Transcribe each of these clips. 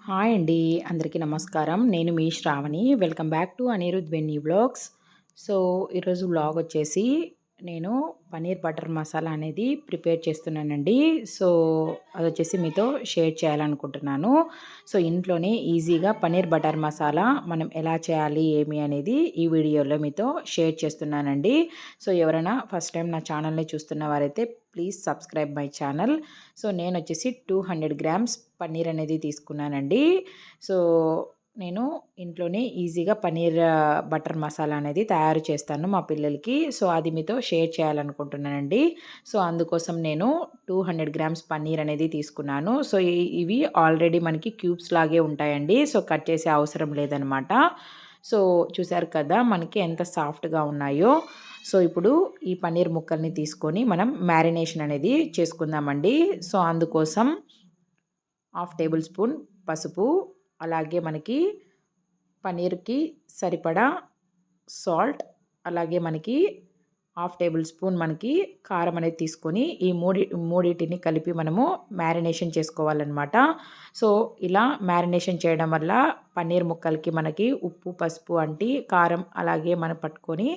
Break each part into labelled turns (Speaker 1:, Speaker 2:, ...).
Speaker 1: Hi అండి. అందరికీ నమస్కారం. నేను మీ Shravani. Welcome back to Anirudh Venny vlogs. So, ఈరోజు వ్లాగ్ వచ్చేసి నేను పన్నీర్ బటర్ మసాలా అనేది ప్రిపేర్ చేస్తున్నానండి. సో, అదొచ్చేసి మీతో షేర్ చేయాలనుకుంటున్నాను. సో, ఇంట్లోనే ఈజీగా పన్నీర్ బటర్ మసాలా మనం ఎలా చేయాలి, ఏమి అనేది ఈ వీడియోలో మీతో షేర్ చేస్తున్నానండి. సో, ఎవరైనా ఫస్ట్ టైం నా ఛానల్ని చూస్తున్న వారైతే please subscribe my channel. So, నేను వచ్చేసి 200 గ్రామ్స్ పన్నీర్ అనేది తీసుకున్నానండి. సో, నేను ఇంట్లోనే ఈజీగా పన్నీర్ బటర్ మసాలా అనేది తయారు చేస్తాను మా పిల్లలకి. సో, అది మీతో షేర్ చేయాలనుకుంటున్నానండి. సో, అందుకోసం నేను 200 గ్రామ్స్ పన్నీర్ అనేది తీసుకున్నాను. సో, ఇవి ఆల్రెడీ మనకి క్యూబ్స్ లాగే ఉంటాయండి. సో, కట్ చేసే అవసరం లేదనమాట. సో, చూసారు కదా మనకి ఎంత సాఫ్ట్‌గా ఉన్నాయో. సో, ఇప్పుడు ఈ పన్నీర్ ముక్కల్ని తీసుకొని మనం మ్యారినేషన్ అనేది చేసుకుందామండి. సో, అందుకోసం హాఫ్ టేబుల్ స్పూన్ పసుపు, అలాగే మనకి పన్నీర్కి సరిపడా సాల్ట్, అలాగే మనకి హాఫ్ టేబుల్ స్పూన్ మనకి కారం అనేది తీసుకొని ఈ మూడింటిని కలిపి మనము మ్యారినేషన్ చేసుకోవాలన్నమాట. సో, ఇలా మ్యారినేషన్ చేయడం వల్ల పన్నీర్ ముక్కలకి మనకి ఉప్పు, పసుపు అంటి కారం అలాగే మనం పట్టుకొని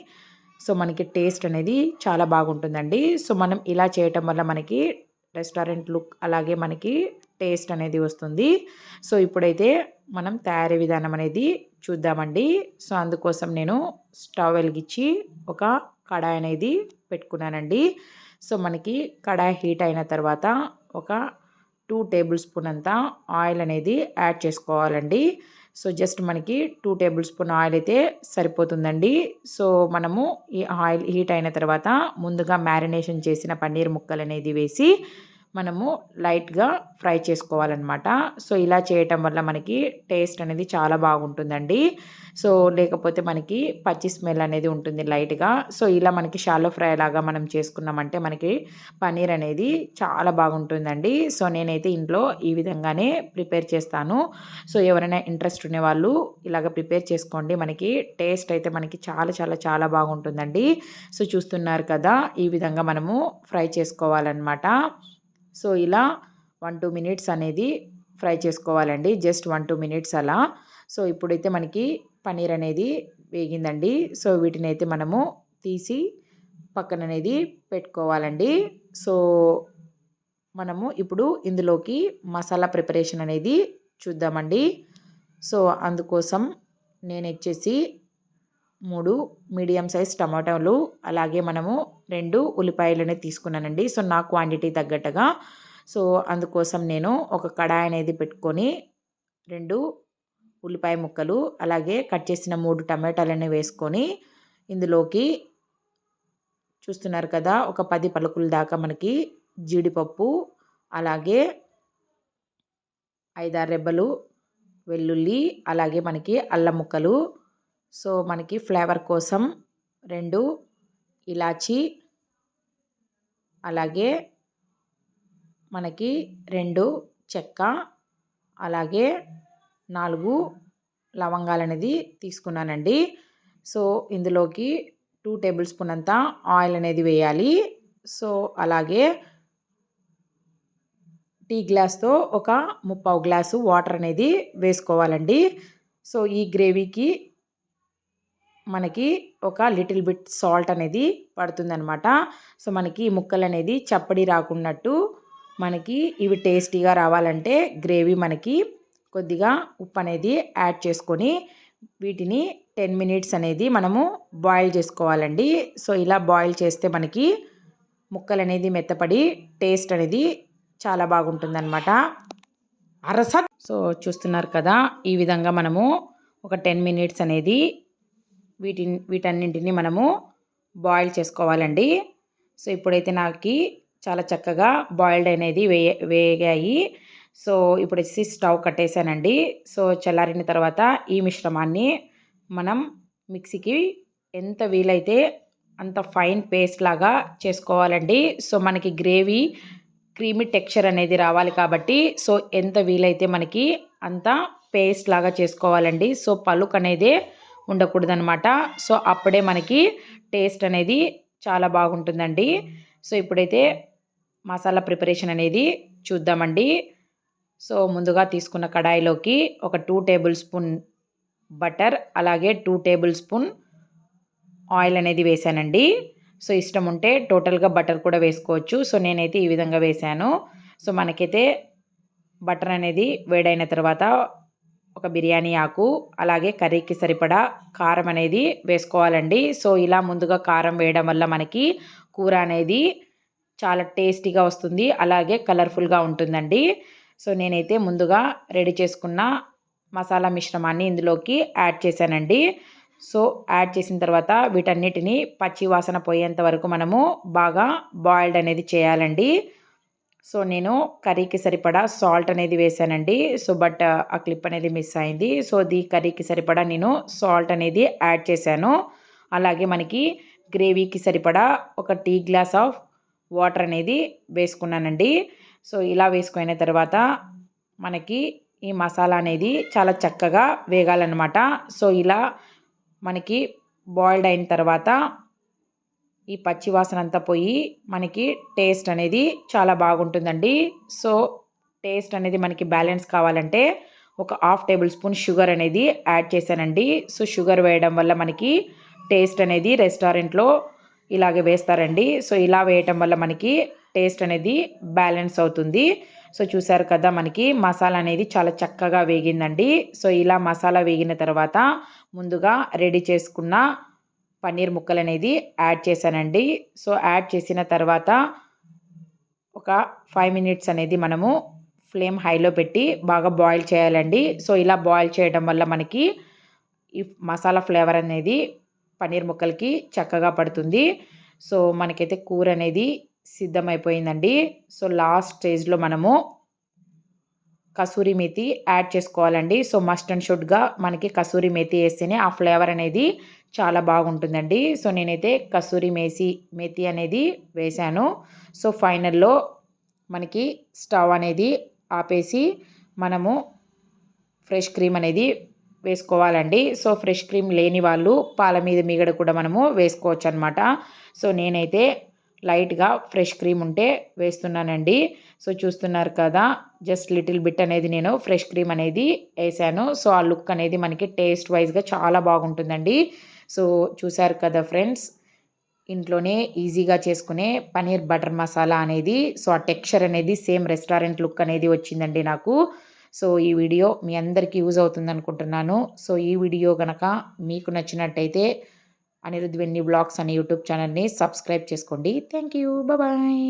Speaker 1: సో, మనకి టేస్ట్ అనేది చాలా బాగుంటుందండి. సో, మనం ఇలా చేయటం వల్ల మనకి రెస్టారెంట్ లుక్ అలాగే మనకి టేస్ట్ అనేది వస్తుంది. సో, ఇప్పుడైతే మనం తయారీ విధానం అనేది చూద్దామండి. సో, అందుకోసం నేను స్టవ్ వెలిగించి ఒక కడాయి అనేది పెట్టుకున్నానండి. సో, మనకి కడాయి హీట్ అయిన తర్వాత ఒక 2 టేబుల్ స్పూన్ అంతా ఆయిల్ అనేది యాడ్ చేసుకోవాలండి. సో, జస్ట్ మనకి 2 టేబుల్ స్పూన్ ఆయిల్ అయితే సరిపోతుందండి. సో, మనము ఈ ఆయిల్ హీట్ అయిన తర్వాత ముందుగా మ్యారినేషన్ చేసిన పన్నీర్ ముక్కలు అనేది వేసి మనము లైట్‌గా ఫ్రై చేసుకోవాలన్నమాట. సో, ఇలా చేయటం వల్ల మనకి టేస్ట్ అనేది చాలా బాగుంటుందండి. సో, లేకపోతే మనకి పచ్చి స్మెల్ అనేది ఉంటుంది లైట్‌గా. సో, ఇలా మనకి షాలో ఫ్రై లాగా మనం చేసుకున్నామంటే మనకి పన్నీర్ అనేది చాలా బాగుంటుందండి. సో, నేనైతే ఇంట్లో ఈ విధంగానే ప్రిపేర్ చేస్తాను. సో, ఎవరైనా ఇంట్రెస్ట్ ఉన్నవాళ్ళు ఇలాగ ప్రిపేర్ చేసుకోండి. మనకి టేస్ట్ అయితే మనకి చాలా చాలా చాలా బాగుంటుందండి. సో, చూస్తున్నారు కదా! ఈ విధంగా మనము ఫ్రై చేసుకోవాలన్నమాట. సో, ఇలా 1-2 మినిట్స్ అనేది ఫ్రై చేసుకోవాలండి. జస్ట్ 1-2 మినిట్స్ అలా. సో, ఇప్పుడైతే మనకి పన్నీర్ అనేది వేగిందండి. సో, వీటినైతే మనము తీసి పక్కననేది పెట్టుకోవాలండి. సో, మనము ఇప్పుడు ఇందులోకి మసాలా ప్రిపరేషన్ అనేది చూద్దామండి. సో, అందుకోసం నేనొచ్చేసి 3 మీడియం సైజ్ టమాటాలు, అలాగే మనము 2 ఉల్లిపాయలనేది తీసుకున్నానండి. సో, నా క్వాంటిటీ తగ్గట్టుగా. సో, అందుకోసం నేను ఒక కడాయి అనేది పెట్టుకొని 2 ఉల్లిపాయ ముక్కలు, అలాగే కట్ చేసిన 3 టమాటాలని వేసుకొని ఇందులోకి చూస్తున్నారు కదా! ఒక 10 పలుకుల దాకా మనకి జీడిపప్పు, అలాగే 5-6 రెబ్బలు వెల్లుల్లి, అలాగే మనకి అల్లం ముక్కలు. సో, మనకి ఫ్లేవర్ కోసం 2 ఇలాచీ, అలాగే మనకి 2 చెక్క, అలాగే 4 లవంగాలనేది తీసుకున్నానండి. సో, ఇందులోకి 2 టేబుల్ స్పూన్ అంతా ఆయిల్ అనేది వేయాలి. సో, అలాగే టీ గ్లాస్‌తో ఒక ముప్పావు గ్లాసు వాటర్ అనేది వేసుకోవాలండి. సో, ఈ గ్రేవీకి మనకి ఒక లిటిల్ బిట్ సాల్ట్ అనేది పడుతుందనమాట. సో, మనకి ఈ ముక్కలనేది చప్పడి రాకున్నట్టు మనకి ఇవి టేస్టీగా రావాలంటే గ్రేవీ మనకి కొద్దిగా ఉప్పు అనేది యాడ్ చేసుకొని వీటిని 10 మినిట్స్ అనేది మనము బాయిల్ చేసుకోవాలండి. సో, ఇలా బాయిల్ చేస్తే మనకి ముక్కలనేది మెత్తపడి టేస్ట్ అనేది చాలా బాగుంటుందనమాట. సో, చూస్తున్నారు కదా! ఈ విధంగా మనము ఒక 10 మినిట్స్ అనేది వీటన్నింటిని మనము బాయిల్ చేసుకోవాలండి. సో, ఇప్పుడైతే నాకి చాలా చక్కగా బాయిల్డ్ అనేది వేగాయి. సో, ఇప్పుడొచ్చేసి స్టవ్ కట్టేసానండి. సో, చల్లారిన తర్వాత ఈ మిశ్రమాన్ని మనం మిక్సీకి ఎంత వీలైతే అంత ఫైన్ పేస్ట్ లాగా చేసుకోవాలండి. సో, మనకి గ్రేవీ క్రీమీ టెక్స్చర్ అనేది రావాలి కాబట్టి సో, ఎంత వీలైతే మనకి అంత పేస్ట్ లాగా చేసుకోవాలండి. సో, పలుకు అనేది ఉండకూడదనమాట. సో, అప్పుడే మనకి టేస్ట్ అనేది చాలా బాగుంటుందండి. సో, ఇప్పుడైతే మసాలా ప్రిపరేషన్ అనేది చూద్దామండి. సో ముందుగా తీసుకున్న కడాయిలోకి ఒక 2 టేబుల్ స్పూన్ బటర్, అలాగే 2 టేబుల్ స్పూన్ ఆయిల్ అనేది వేసానండి. సో ఇష్టం ఉంటే టోటల్గా బటర్ కూడా వేసుకోవచ్చు. సో నేనైతే ఈ విధంగా వేసాను. సో మనకైతే బటర్ అనేది వేడైన తర్వాత ఒక బిర్యానీ ఆకు, అలాగే కర్రీకి సరిపడా కారం అనేది వేసుకోవాలండి. సో ఇలా ముందుగా కారం వేయడం వల్ల మనకి కూర అనేది చాలా టేస్టీగా వస్తుంది, అలాగే కలర్ఫుల్గా ఉంటుందండి. సో నేనైతే ముందుగా రెడీ చేసుకున్న మసాలా మిశ్రమాన్ని ఇందులోకి యాడ్ చేశానండి. సో యాడ్ చేసిన తర్వాత వీటన్నిటిని పచ్చి వాసన పోయేంత వరకు మనము బాగా బాయిల్డ్ అనేది చేయాలండి. సో నేను కర్రీకి సరిపడా సాల్ట్ అనేది వేసానండి. సో బట్ ఆ క్లిప్ అనేది మిస్ అయింది. సో కర్రీకి సరిపడా నేను సాల్ట్ అనేది యాడ్ చేశాను. అలాగే మనకి గ్రేవీకి సరిపడా ఒక టీ గ్లాస్ ఆఫ్ వాటర్ అనేది వేసుకున్నానండి. సో ఇలా వేసుకున్న తర్వాత మనకి ఈ మసాలా అనేది చాలా చక్కగా వేగాలన్నమాట. సో ఇలా మనకి బాయిల్డ్ అయిన తర్వాత ఈ పచ్చి వాసన అంతా పోయి మనకి టేస్ట్ అనేది చాలా బాగుంటుందండి. సో టేస్ట్ అనేది మనకి బ్యాలెన్స్ కావాలంటే ఒక హాఫ్ టేబుల్ స్పూన్ షుగర్ అనేది యాడ్ చేశానండి. సో షుగర్ వేయడం వల్ల మనకి టేస్ట్ అనేది రెస్టారెంట్లో ఇలాగే వేస్తారండి. సో ఇలా వేయటం వల్ల మనకి టేస్ట్ అనేది బ్యాలెన్స్ అవుతుంది. సో చూసారు కదా, మనకి మసాలా అనేది చాలా చక్కగా వేగిందండి. సో ఇలా మసాలా వేగిన తర్వాత ముందుగా రెడీ చేసుకున్న పన్నీర్ ముక్కలు అనేది యాడ్ చేశానండి. సో యాడ్ చేసిన తర్వాత ఒక 5 మినిట్స్ అనేది మనము ఫ్లేమ్ హైలో పెట్టి బాగా బాయిల్ చేయాలండి. సో ఇలా బాయిల్ చేయడం వల్ల మనకి ఈ మసాలా ఫ్లేవర్ అనేది పన్నీర్ ముక్కలకి చక్కగా పడుతుంది. సో మనకైతే కూర అనేది సిద్ధమైపోయిందండి. సో లాస్ట్ స్టేజ్లో మనము కసూరి మేతి యాడ్ చేసుకోవాలండి. సో మస్ట్ అండ్ షుడ్గా మనకి కసూరి మేతి వేస్తేనే ఆ ఫ్లేవర్ అనేది చాలా బాగుంటుందండి. సో నేనైతే కసూరి మేతి అనేది వేశాను. సో ఫైనల్లో మనకి స్టవ్ అనేది ఆపేసి మనము ఫ్రెష్ క్రీమ్ అనేది వేసుకోవాలండి. సో ఫ్రెష్ క్రీమ్ లేని వాళ్ళు పాల మీద మీగడ కూడా మనము వేసుకోవచ్చు అనమాట. సో నేనైతే లైట్గా ఫ్రెష్ క్రీమ్ ఉంటే వేస్తున్నానండి. సో చూస్తున్నారు కదా, జస్ట్ లిటిల్ బిట్ అనేది నేను ఫ్రెష్ క్రీమ్ అనేది వేసాను. సో ఆ లుక్ అనేది మనకి టేస్ట్ వైజ్గా చాలా బాగుంటుందండి. సో చూసారు కదా ఫ్రెండ్స్, ఇంట్లోనే ఈజీగా చేసుకునే పన్నీర్ బటర్ మసాలా అనేది, సో ఆ టెక్స్చర్ అనేది సేమ్ రెస్టారెంట్ లుక్ అనేది వచ్చిందండి నాకు. సో ఈ వీడియో మీ అందరికీ యూజ్ అవుతుంది అనుకుంటున్నాను. సో ఈ వీడియో కనుక మీకు నచ్చినట్టయితే అనిరుద్ వెన్నీ వ్లాగ్స్ అనే యూట్యూబ్ ఛానల్ని సబ్స్క్రైబ్ చేసుకోండి. Thank you. బాయ్.